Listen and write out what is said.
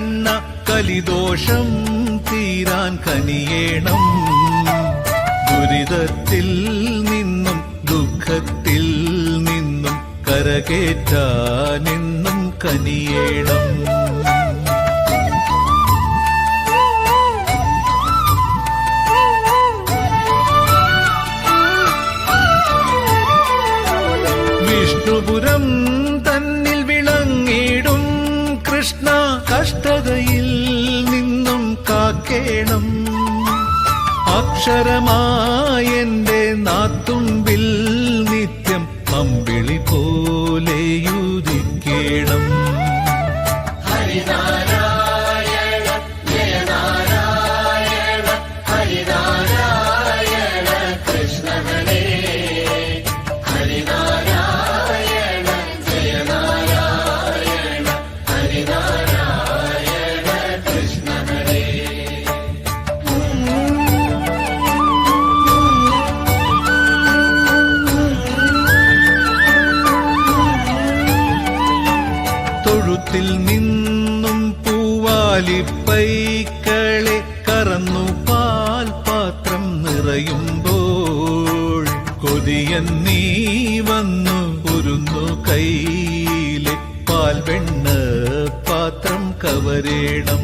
കണ്ണ കലിദോഷം തീരാൻ കനിയേണം. ദുരിതത്തിൽ നിന്നും ദുഃഖത്തിൽ നിന്നും കരകേറ്റാനെന്നും കനിയേണം. വിഷ്ണുപുരം തന്നിൽ വിളങ്ങിടും കൃഷ്ണ കഷ്ടതയിൽ നിന്നും കാക്കേണം. അക്ഷരമായെന്റെ നാത്തുമ്പിൽ നിത്യം അമ്പിളി പോലെയുദിക്കേണം. ഹരിനാരായണ ജയ നാരായണ ഹരിനാരായണ കൃഷ്ണ ഹരേ. ഹരിനാരായണ ജയ നാരായണ ഹരിനാരായണ കൃഷ്ണ ഹരേ. തൊഴുത്തിൽ നിന്നും പൂവാലിപ്പൈക്കളെ കറന്നു പാൽ പാത്രം നിറയുമ്പോൾ കൊതിയൻ നീ വന്നു ഉരുന്നു കയ്യിലെ പാൽ വെണ്ണ പാത്രം കവരേണം.